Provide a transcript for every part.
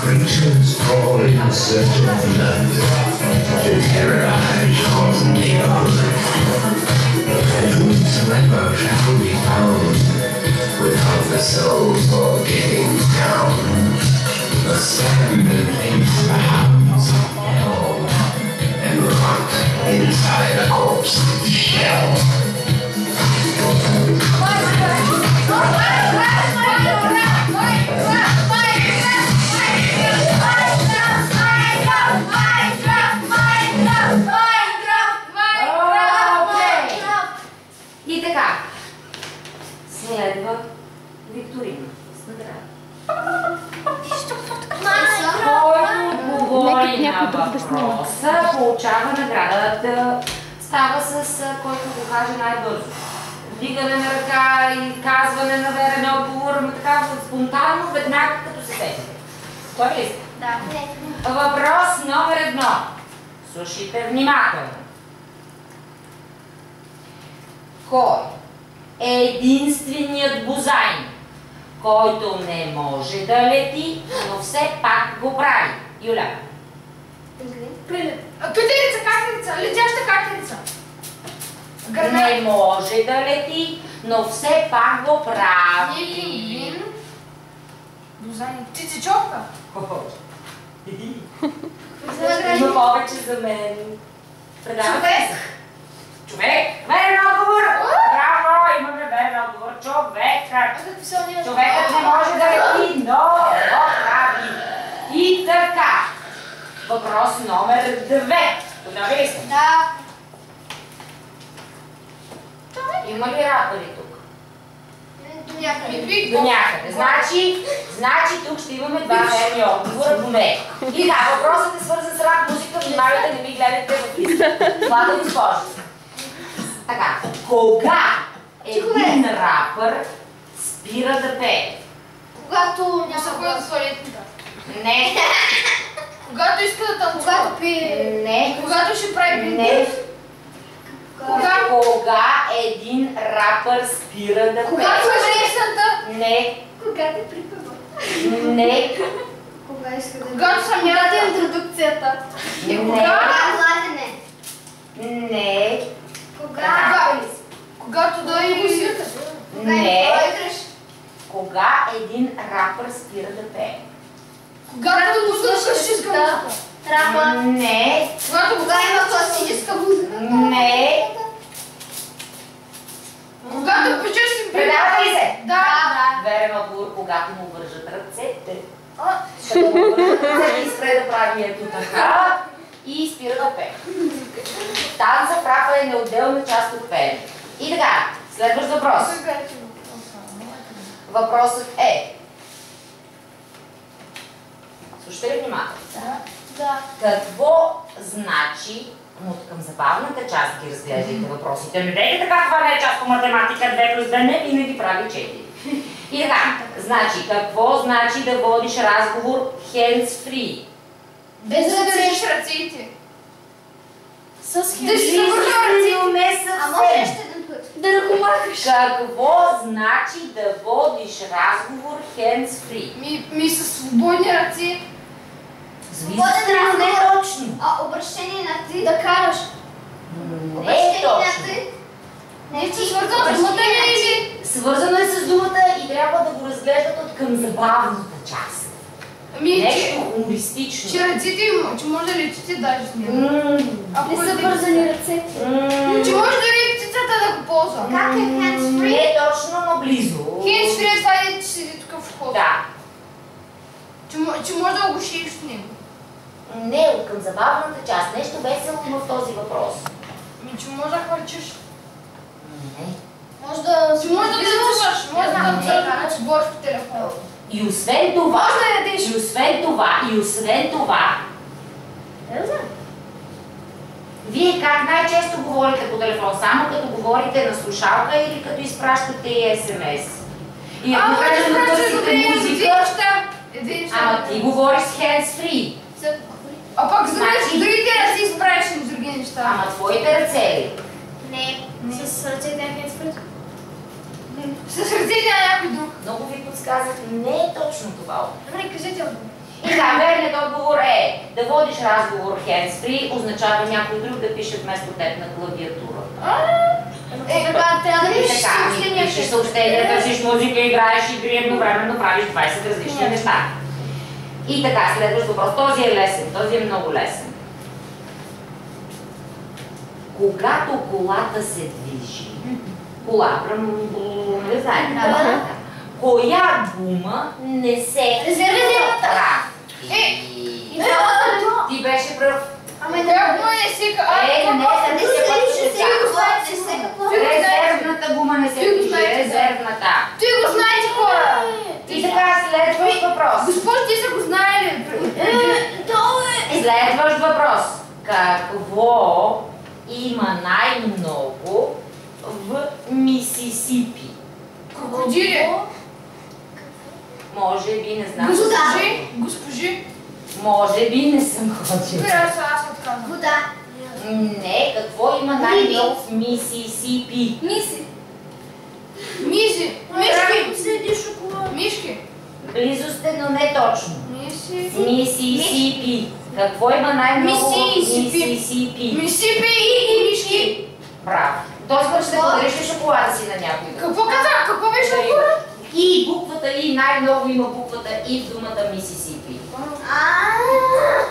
Creatures crawl in search of blood to terrorize your neighborhood. And whosoever shall be found without the soul for getting down must stand and face the hounds of hell and rot inside a corpse's shell. И така, следва викторина с награда. Който отговори на въпроса, получава наградата. Става с който го каже най-бързо. Вдигане на ръка и казване на верен отговор, но така спонтанно, веднага като се сетите. Той ли сте? Да. Въпрос номер 1. Слушайте внимателно. Кой е единственият бозайник, който не може да лети, но все пак го прави? Юля. Петерица, катерица, летяща катерица. Не може да лети, но все пак го прави. Бозайник. Птицечовка. Има повече за мен. Човек. Човек. Верен отговор. Браво, имаме верен отговор. Човекът не може да лети, но го прави. И така. Въпрос номер 2. Готови ли сте? Да. Има ли рапъри тук? До някъде. До някъде. Значи тук ще имаме два верни отговора поне. И да, въпросът е свързан с рап музика. Внимавайте, не ми гледате в листа. Млада госпожа. Така, кога един рапър спира да пее? Когато няма се ходи за туалетната. Не. Когато иска да танцува. Когато пие. Не. Когато ще прави бинт. Не. Кога един рапър спира да пее? Когато е песента. Не. Когато е припева. Не. Кога иска да... Когато съм когато е интродукцията. Не. Гладене. Не. Когато дойде музиката. Не. Кога един рапър спира да пее? Когато му слушаш класическа музика. Рапа. Не. Кога има класическа музика. Не. Когато печеш си... Предава ли се? Да. Верен отговор, когато му вържат ръцете. Като му вържат ръцете и спре да прави ето така и спира да пее. Танца в рапа е неотделна част от пеене. И така, следващ въпрос. Въпросът е... Слушате ли внимателно? Да. Какво значи, но към забавната част ги разглеждайте въпросите. Не дейте така, това не е част по математика, 2+2 не винаги прави 4. И така, значи, какво значи да водиш разговор hands-free? Без да държиш ръцете. С hands-free, но не съвсем. Да ръкомахаш. Какво значи да водиш разговор hands-free? Ми със свободни ръце. Свободен разговор не е точно. Обращение на ти да караш. Не е точно. Не е свързано с думата или? Свързано е с думата и трябва да го разглеждат от към забавната част. Нещо хумористично. Че ръцете има, че може да летите даже с него. Не са вързани ръцете. Че може дори птицата да го ползва. Как е hands-free? Не е точно, но близо. Hands-free е това, че седи тук в входа. Да. Че може да го шиеш с него. Не, от към забавната част. Нещо весело има в този въпрос. Че може да хвърчиш. Не. Може да танцуваш, може да танцуваш по телефона. И освен това, вие как най-често говорите по телефон? Само като говорите на слушалка или като изпращате СМС? И ако кажете да търсите музика, ама ти говориш с hands-free. А пък с другите ръце изправиш с други неща. Ама твоите ръце ли? Не, с ръцете е hands-free. С ръцете на някой друг. Много ви подсказах, не е точно това. Добре, кажете отговор. И да, верният отговор е да водиш разговор hands-free, означава някой друг да пише вместо теб на клавиатура. Трябва да пишеш Така, пишеш съобщения, търсиш музика, играеш игри, едновременно правиш 20 различни неща. И така, следващ въпрос. Този е лесен, този е много лесен. Когато колата се движи, кола, не знаете, коя гума не се прави? Ти беше прав. Ами трябва гума не се Резервната гума не се движи, резервната. Той го знаете хора. И така, следващ въпрос. Госпожо, ти са го знаели. Следващ въпрос. Какво има най-много в Мисисипи? Крокодили. Може би, не знам. Госпожи. Може би не съм ходила. Аз отказвам. Вода. Не, какво има най-много в Мисисипи? Мизи. Мишки. Близо сте, но не точно. Миси. Мисисипи. Какво има най-много в Мисисипи. Мисисипи? Мисипи и мишки. Браво. Този път ще подариш ли шоколада си на някой? Какво каза? Какво беше отговора? И буквата И, най-много има буквата И в думата Мисисипи.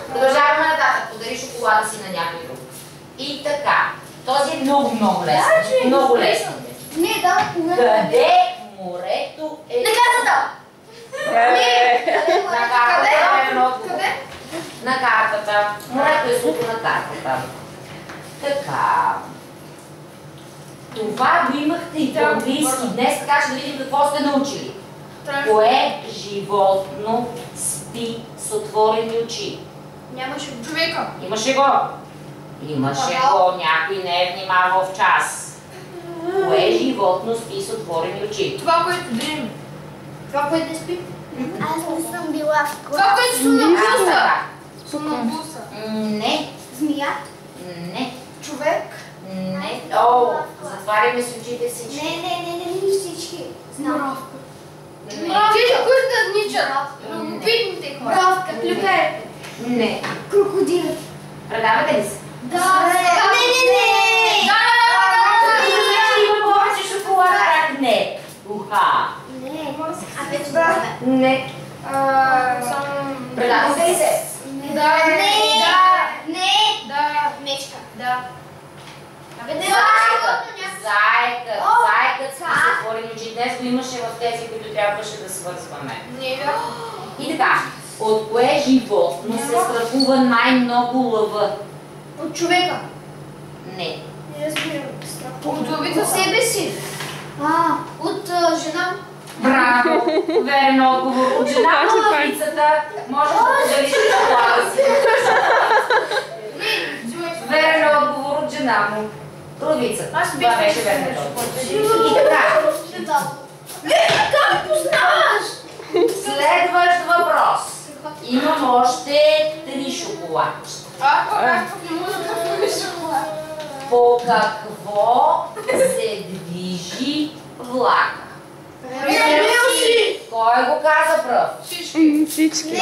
Продължаваме нататък. Подари шоколада си на някой друг. И така. Този е много, много лесен. Много лесен. Не, да. Къде морето е? На картата. На картата. Къде? На картата. Морето е слуто на картата. Така. Това го имахте и по английски днес, така че да видим какво сте научили. Кое животно спи с отворени очи? Нямаше човека. Имаше го. Имаше го. Някой не е внимавал в час. Кое животно спи с отворени очи? Това, което дреми. Това, което спи. Аз не съм била в клас. Това, което сумнабуса. Сумнабуса. Не. Змия. Не. Човек. Не. О, затваряме с очите си. Не всички. Знам. Тези, които да ничат. Любопитните хора. Бровка, клюкер. Не. Крокодил. Предавате ли се? Да. Не. Има повече шоколад. Как не? Уха. Не. А без бровка. Не. Предавате ли се? Да. Мечка. Да. Заекът с отворени очи. Днес го имаше в тези, които трябваше да свързваме. Не е вярно. И така, от кое животно се страхува най-много лъва? От човека. Не. Не разбирам. От лъвица себе си. От жена. Браво! Верен отговор. От жена на лъвицата можеш да подариш шоколада си. Верен отговор от жена му. Лъвицата. Това беше верен отговор. И така. Как познаваш? Следващ въпрос. Имам още 3 шоколадчета. Как не мога да правиш шоколад? По какво се движи влака? Кой го каза пръв? Всички. Всички.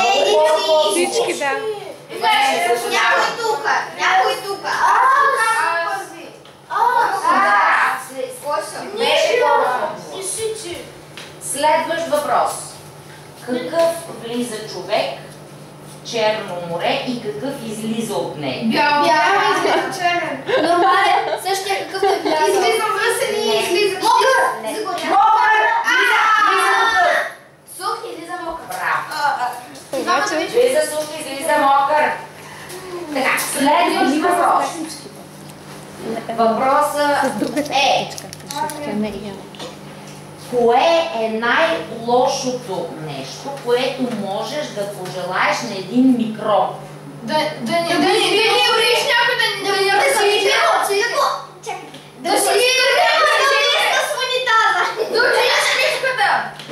Всички, да. Някой тука. Беше по-рано. Следващ въпрос. Какъв влиза човек в Черно море и какъв излиза от него? Бял. излиза черен. Нормален. Същия какъв е блял. Излиза въсен и излиза. Не. Мокър! Сух излиза мокър. Браво! Влиза сух, излиза мокър. Така, следващ въпрос. Въпросът е: кое е най-лошото нещо, което можеш да пожелаеш на един микроб? Да не вриш някой да не разсвити. Да си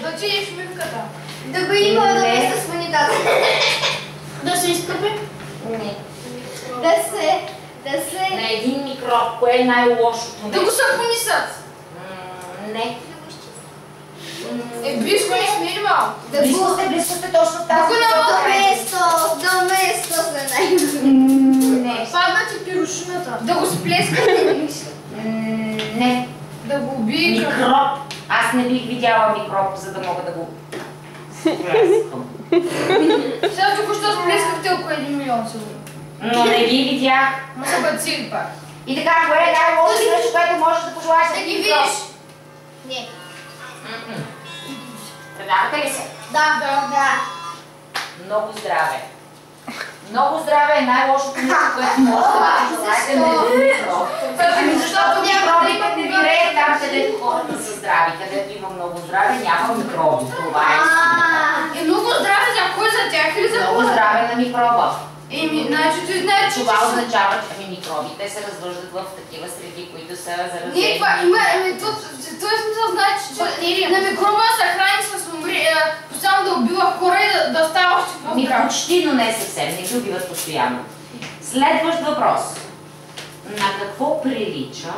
да отидеш в мивката. Да го има да места с монитата. Да се изкъпи. Не. Да се... На един микроб, кое е най-лошото Да го нещо? съпонисат. Не. Близко не сме ли малко? Близко сте точно в тази До место се най-добре. Не. Падна ти пирошината. Да го сплескате? Не. Да го убие. Микроб. Аз не бих видяла микроб, за да мога да го сплескам. Сега току-що сплескахте около 1 милион сигурно. Но не ги видях. Ма са бацили пак. И така, кое е най-лошо нещо, което можеш да пожелаеш Да ги видиш? Не. Предавате ли се? Да. Много здраве. Много здраве е най-лошото нещо, което може да пожелаете на един микроб. Защото микробите не виреят там, където хората са здрави. Където има много здраве, няма микроби. Това е истината. И много здраве за кой? За тях или за Много хората? здраве на микроба. Значи ти знаеш, че Това означава, че микробите се развъждат в такива среди, които са заразени. Не, това има, този смисъл значи, че на микроба се храни с постоянно да убива хора и да става още по-здрав. Почти, но не съвсем. Не ги убиват постоянно. Следващ въпрос. На какво прилича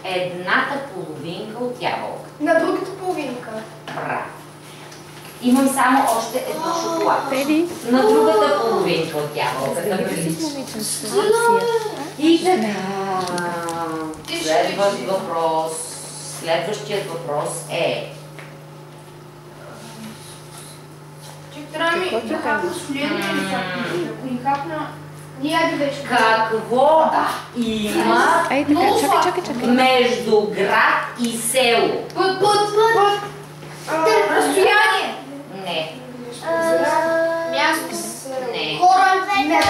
едната половинка от ябълка? На другата половинка. Браво. Имам само още едно шоколад. На другата половинка от ябълката прилича. И така. Следващият въпрос е... Трябва ми да хапна солено или хапна. Ако ни хапна... Ние вече. Какво има Чакай. между град и село? Път. Разстояние. Не. Място. Не. Хора. Не.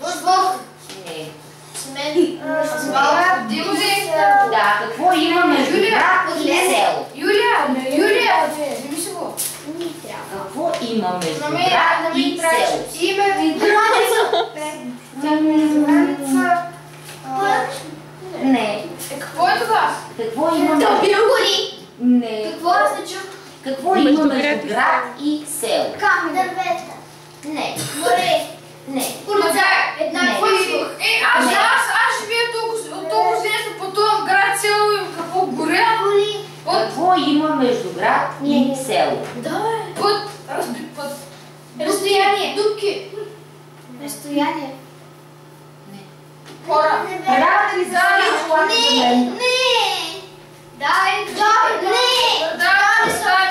Въздух. Не. Смен. Димози. Да, какво има между град и село? Юлия. Вземи си го. Какво има между На град мен и трябваше село? име. Не. Какво е това? Какво има между... Не. Какво различа? Какво има между град и село? Камъни. Дървета. Не. Море. Не. Една Не. въздух. Аз живея толкова известно по този град, село и какво горе. Какво има между град и село? Път. Разбит път. Разстояние. Дупки. Разстояние. Хора. Предавате ли за шоколад за мен?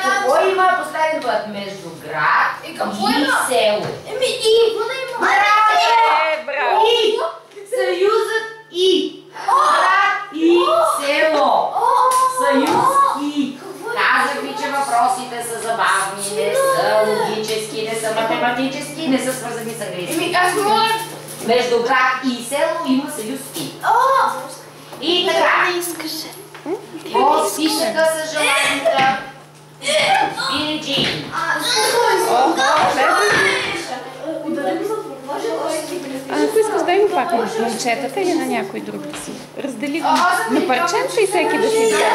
Какво има последен път между град И какво и има? село? Браво! И! Съюзът и! Град и село! Съюз и! Казах ви, че въпросите са забавни, не са логически, не са математически, не са свързани с английски. Аз не мога. Между град и село има съюз и. И така. По списъка с желанията. Били Джин. Ако искаш, дай го пак на момчетата или на някой друг да си. Раздели го на парченца и всеки да си вземе.